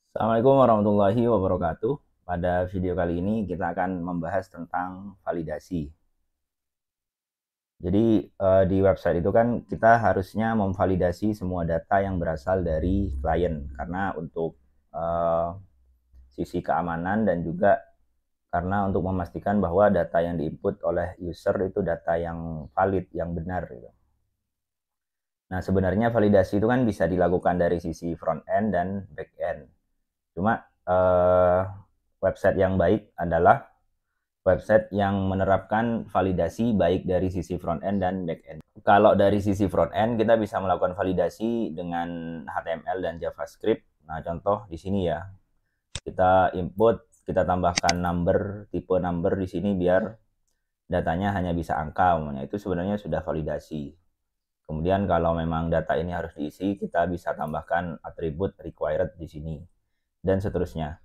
Assalamualaikum warahmatullahi wabarakatuh. Pada video kali ini kita akan membahas tentang validasi. Jadi di website itu kan kita harusnya memvalidasi semua data yang berasal dari klien karena untuk eh, sisi keamanan dan juga karena untuk memastikan bahwa data yang diinput oleh user itu data yang valid, yang benar gitu. Nah, sebenarnya validasi itu kan bisa dilakukan dari sisi front end dan back end. Cuma website yang baik adalah website yang menerapkan validasi baik dari sisi front end dan back end. Kalau dari sisi front end kita bisa melakukan validasi dengan HTML dan JavaScript. Nah, contoh di sini ya. Kita input, kita tambahkan number, tipe number di sini biar datanya hanya bisa angka umumnya. Itu sebenarnya sudah validasi. Kemudian kalau memang data ini harus diisi, kita bisa tambahkan atribut required di sini dan seterusnya.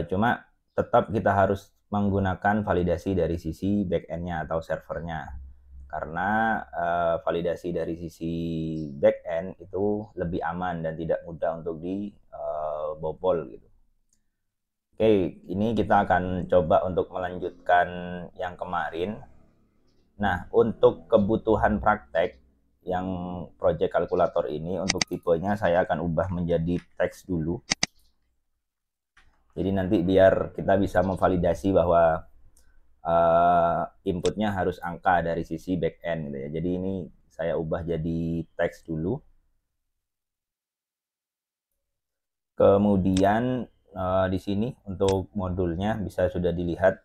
Cuma tetap kita harus menggunakan validasi dari sisi backend-nya atau servernya karena validasi dari sisi backend itu lebih aman dan tidak mudah untuk dibobol gitu. Oke, ini kita akan coba untuk melanjutkan yang kemarin. Nah, untuk kebutuhan praktek yang project kalkulator ini untuk tipenya saya akan ubah menjadi teks dulu. Jadi nanti biar kita bisa memvalidasi bahwa inputnya harus angka dari sisi back end gitu ya. Jadi ini saya ubah jadi teks dulu. Kemudian di sini untuk modulnya bisa sudah dilihat.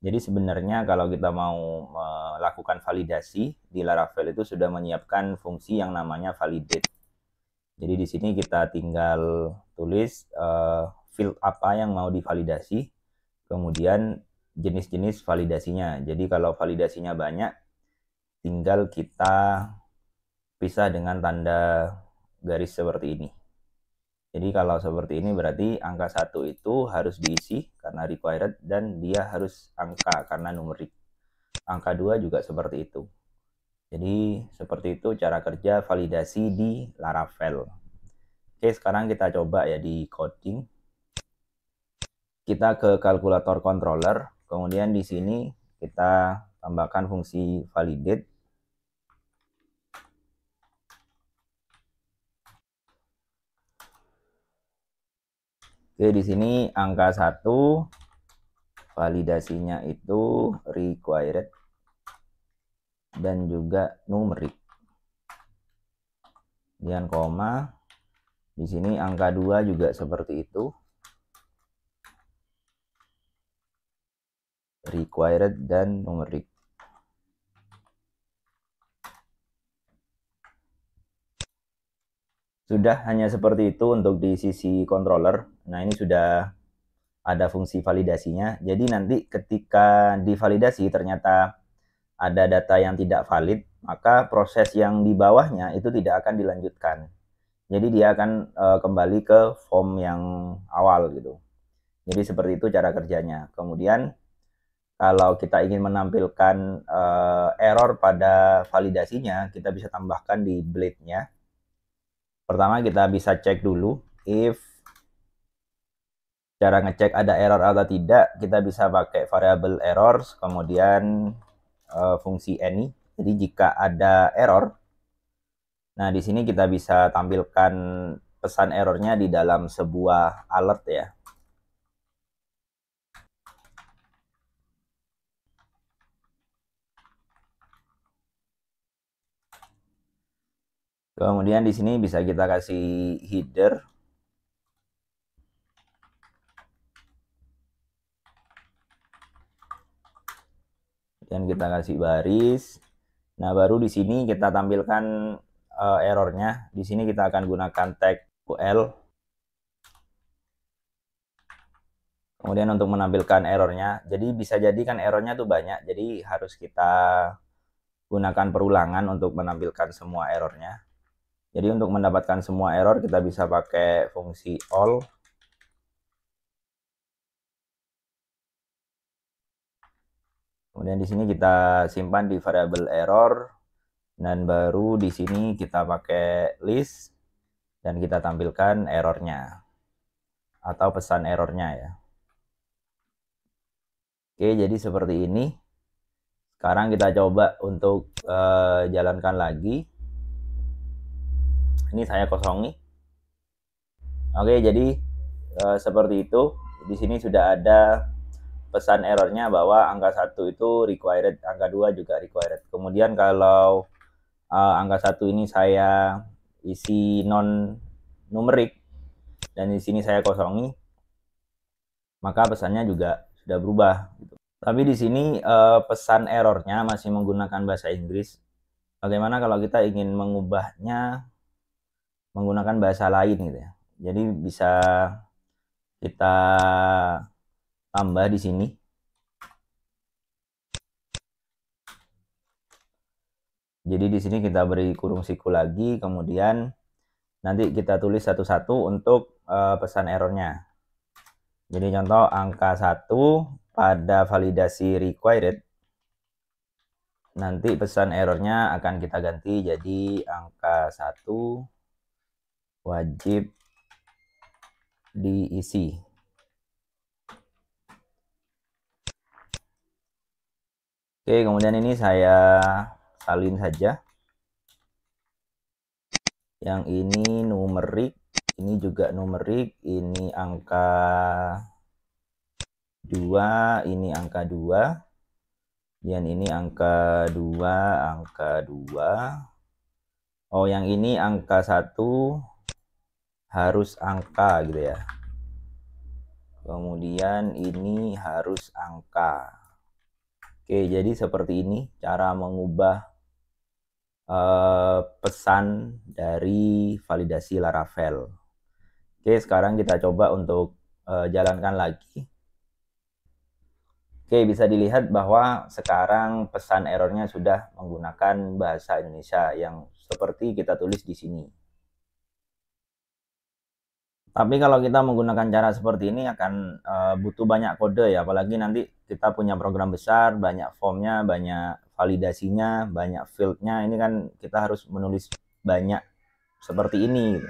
Jadi sebenarnya kalau kita mau melakukan validasi di Laravel itu sudah menyiapkan fungsi yang namanya validate. Jadi di sini kita tinggal tulis field apa yang mau divalidasi, kemudian jenis-jenis validasinya. Jadi kalau validasinya banyak, tinggal kita pisah dengan tanda garis seperti ini. Jadi kalau seperti ini berarti angka 1 itu harus diisi karena required dan dia harus angka karena numerik. Angka 2 juga seperti itu. Jadi seperti itu cara kerja validasi di Laravel. Oke, sekarang kita coba ya di coding. Kita ke kalkulator controller, kemudian di sini kita tambahkan fungsi validate. Oke, di sini angka 1 validasinya itu required dan juga numerik. Kemudian koma. Di sini angka 2 juga seperti itu. Required dan numerik. Sudah hanya seperti itu untuk di sisi controller. Nah, ini sudah ada fungsi validasinya. Jadi nanti ketika divalidasi ternyata ada data yang tidak valid, maka proses yang di bawahnya itu tidak akan dilanjutkan. Jadi dia akan kembali ke form yang awal gitu. Jadi seperti itu cara kerjanya. Kemudian kalau kita ingin menampilkan error pada validasinya, kita bisa tambahkan di blade-nya. Pertama kita bisa cek dulu if cara ngecek ada error atau tidak, kita bisa pakai variable errors, kemudian fungsi any. Jadi jika ada error, nah di sini kita bisa tampilkan pesan errornya di dalam sebuah alert ya. Kemudian di sini bisa kita kasih header. Dan kita kasih baris. Nah, baru di sini kita tampilkan errornya. Di sini kita akan gunakan tag UL. Kemudian untuk menampilkan errornya, jadi bisa jadi kan errornya tuh banyak, jadi harus kita gunakan perulangan untuk menampilkan semua errornya. Jadi untuk mendapatkan semua error kita bisa pakai fungsi all. Kemudian di sini kita simpan di variabel error dan baru di sini kita pakai list dan kita tampilkan errornya. atau pesan errornya ya. Oke, jadi seperti ini. Sekarang kita coba untuk jalankan lagi. Ini saya kosongi. Oke, jadi seperti itu. Di sini sudah ada pesan errornya bahwa angka 1 itu required, angka 2 juga required. Kemudian kalau angka 1 ini saya isi non numerik dan di sini saya kosongi, maka pesannya juga sudah berubah gitu. Tapi di sini pesan errornya masih menggunakan bahasa Inggris. Bagaimana kalau kita ingin mengubahnya menggunakan bahasa lain gitu ya. Jadi bisa kita tambah di sini. Jadi di sini kita beri kurung siku lagi, kemudian nanti kita tulis satu-satu untuk pesan errornya. Jadi contoh angka 1 pada validasi required, nanti pesan errornya akan kita ganti jadi angka 1 wajib diisi. Oke, kemudian ini saya salin saja. Yang ini numerik, ini juga numerik, ini angka 2, ini angka 2, dan ini angka 2, angka 2. Oh, yang ini angka 1 harus angka gitu ya. Kemudian ini harus angka. Oke, jadi seperti ini cara mengubah pesan dari validasi Laravel. Oke, sekarang kita coba untuk jalankan lagi. Oke, bisa dilihat bahwa sekarang pesan errornya sudah menggunakan bahasa Indonesia yang seperti kita tulis di sini. Tapi kalau kita menggunakan cara seperti ini akan butuh banyak kode ya, apalagi nanti kita punya program besar, banyak formnya, banyak validasinya, banyak fieldnya. Ini kan kita harus menulis banyak seperti ini gitu.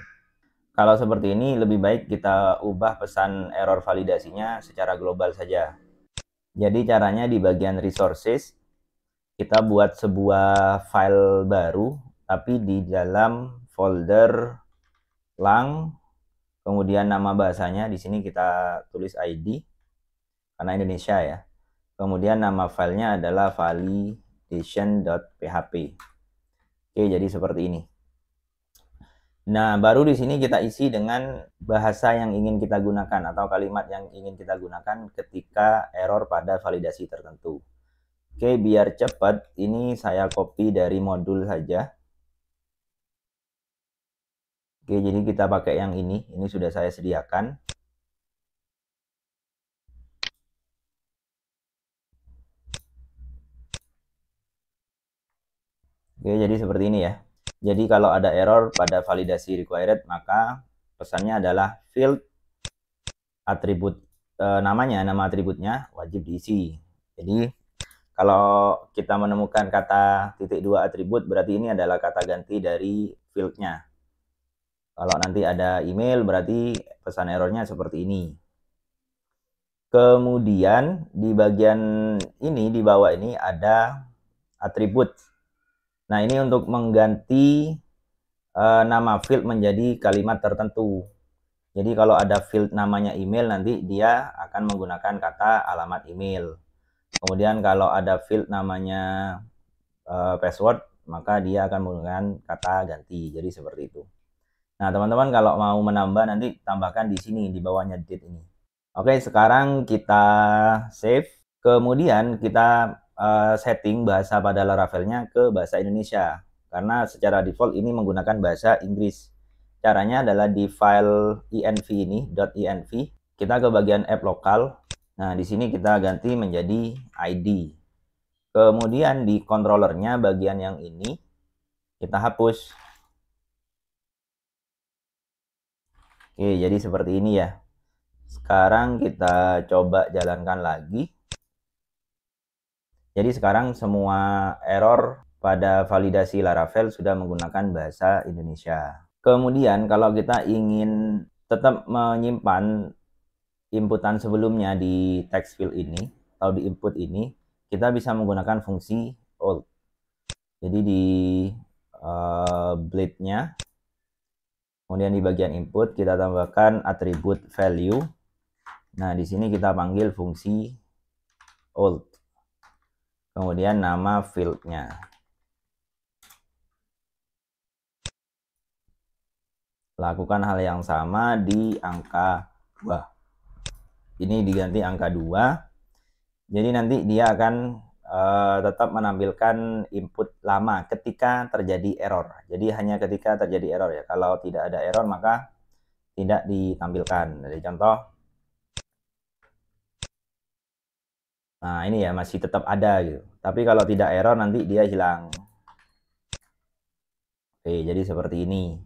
Kalau seperti ini lebih baik kita ubah pesan error validasinya secara global saja. Jadi caranya di bagian resources kita buat sebuah file baru tapi di dalam folder lang, kemudian nama bahasanya di sini kita tulis ID karena Indonesia ya. Kemudian nama filenya adalah validation.php. Oke, jadi seperti ini. Nah, baru di sini kita isi dengan bahasa yang ingin kita gunakan atau kalimat yang ingin kita gunakan ketika error pada validasi tertentu. Oke, biar cepat, ini saya copy dari modul saja. Oke, jadi kita pakai yang ini sudah saya sediakan. Oke, jadi seperti ini ya. Jadi kalau ada error pada validasi required, maka pesannya adalah field atribut namanya, nama atributnya wajib diisi. Jadi kalau kita menemukan kata .2 atribut, berarti ini adalah kata ganti dari fieldnya. Kalau nanti ada email, berarti pesan errornya seperti ini. Kemudian di bagian ini, di bawah ini ada atribut. Nah, ini untuk mengganti nama field menjadi kalimat tertentu. Jadi kalau ada field namanya email, nanti dia akan menggunakan kata alamat email. Kemudian kalau ada field namanya password, maka dia akan menggunakan kata ganti. Jadi seperti itu. Nah, teman-teman kalau mau menambah nanti tambahkan di sini, di bawahnya date ini. Oke, sekarang kita save. Kemudian kita setting bahasa pada Laravelnya ke bahasa Indonesia. Karena secara default ini menggunakan bahasa Inggris. Caranya adalah di file env ini, .env, kita ke bagian app lokal. Nah, di sini kita ganti menjadi ID. Kemudian di controllernya bagian yang ini kita hapus. Oke, jadi seperti ini ya. Sekarang kita coba jalankan lagi. Jadi sekarang semua error pada validasi Laravel sudah menggunakan bahasa Indonesia. Kemudian kalau kita ingin tetap menyimpan inputan sebelumnya di text field ini atau di input ini, kita bisa menggunakan fungsi old. Jadi di blade-nya, kemudian di bagian input kita tambahkan atribut value. Nah, di sini kita panggil fungsi old. Kemudian nama field-nya. Lakukan hal yang sama di angka 2. Ini diganti angka 2. Jadi nanti dia akan tetap menampilkan input lama ketika terjadi error. Jadi hanya ketika terjadi error ya. Kalau tidak ada error maka tidak ditampilkan. Jadi contoh, nah ini ya masih tetap ada gitu. Tapi kalau tidak error nanti dia hilang. Oke, jadi seperti ini.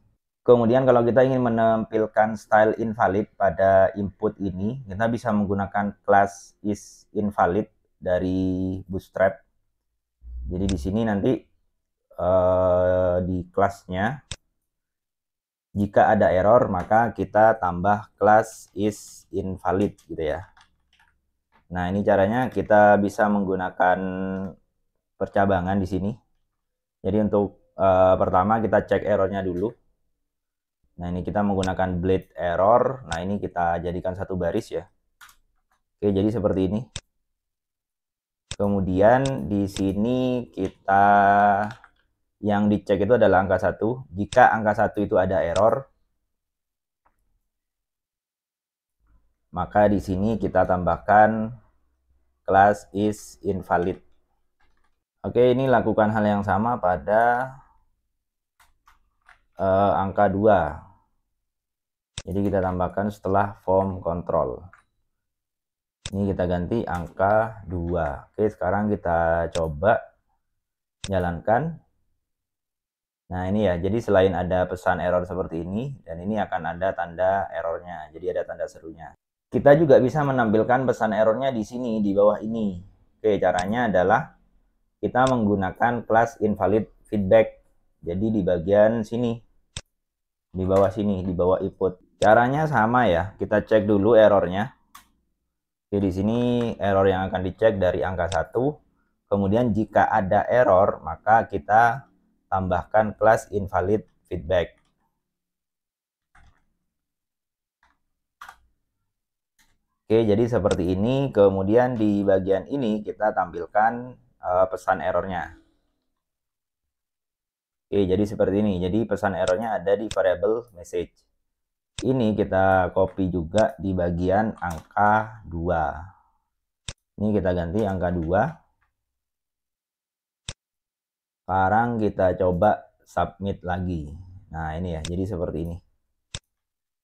Kemudian kalau kita ingin menampilkan style invalid pada input ini, kita bisa menggunakan class isInvalid dari Bootstrap. Jadi di sini nanti di kelasnya, jika ada error maka kita tambah class isInvalid gitu ya. Nah, ini caranya kita bisa menggunakan percabangan di sini. Jadi untuk pertama kita cek errornya dulu. Nah, ini kita menggunakan blade error. Nah, ini kita jadikan satu baris ya. Oke, jadi seperti ini. Kemudian di sini kita yang dicek itu adalah angka 1. Jika angka 1 itu ada error, maka di sini kita tambahkan class isInvalid. Oke, ini lakukan hal yang sama pada angka 2. Jadi kita tambahkan setelah form control. Ini kita ganti angka 2. Oke, sekarang kita coba jalankan. Nah, ini ya. Jadi selain ada pesan error seperti ini, dan ini akan ada tanda errornya. Jadi ada tanda serunya. Kita juga bisa menampilkan pesan errornya di sini, di bawah ini. Oke, caranya adalah kita menggunakan class invalid feedback. Jadi di bagian sini. Di bawah sini, di bawah input. Caranya sama ya, kita cek dulu errornya. Oke, di sini error yang akan dicek dari angka 1. Kemudian jika ada error, maka kita tambahkan class invalid feedback. Oke, jadi seperti ini. Kemudian di bagian ini kita tampilkan pesan errornya. Oke, jadi seperti ini. Jadi pesan errornya ada di variable message. Ini kita copy juga di bagian angka 2. Ini kita ganti angka 2. Sekarang kita coba submit lagi. Nah, ini ya. Jadi seperti ini.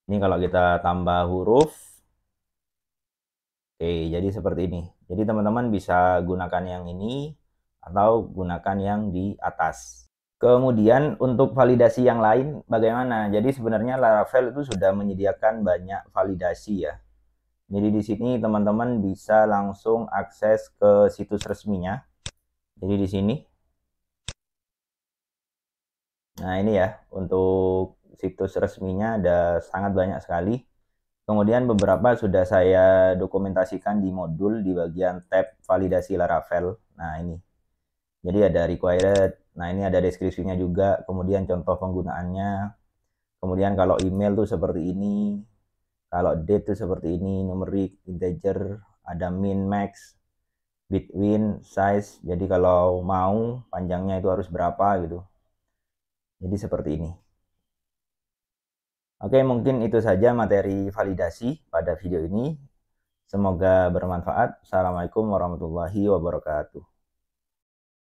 Ini kalau kita tambah huruf. Oke, jadi seperti ini. Jadi teman-teman bisa gunakan yang ini atau gunakan yang di atas. Kemudian untuk validasi yang lain bagaimana? Jadi sebenarnya Laravel itu sudah menyediakan banyak validasi ya. Jadi di sini teman-teman bisa langsung akses ke situs resminya. Jadi di sini. Nah, ini ya, untuk situs resminya ada sangat banyak sekali. Kemudian beberapa sudah saya dokumentasikan di modul di bagian tab validasi Laravel. Nah, ini. Jadi ada required. Nah, ini ada deskripsinya juga, kemudian contoh penggunaannya. Kemudian kalau email tuh seperti ini. Kalau date tuh seperti ini, numerik, integer, ada min, max, between, size. Jadi kalau mau panjangnya itu harus berapa gitu. Jadi seperti ini. Oke, mungkin itu saja materi validasi pada video ini. Semoga bermanfaat. Assalamualaikum warahmatullahi wabarakatuh.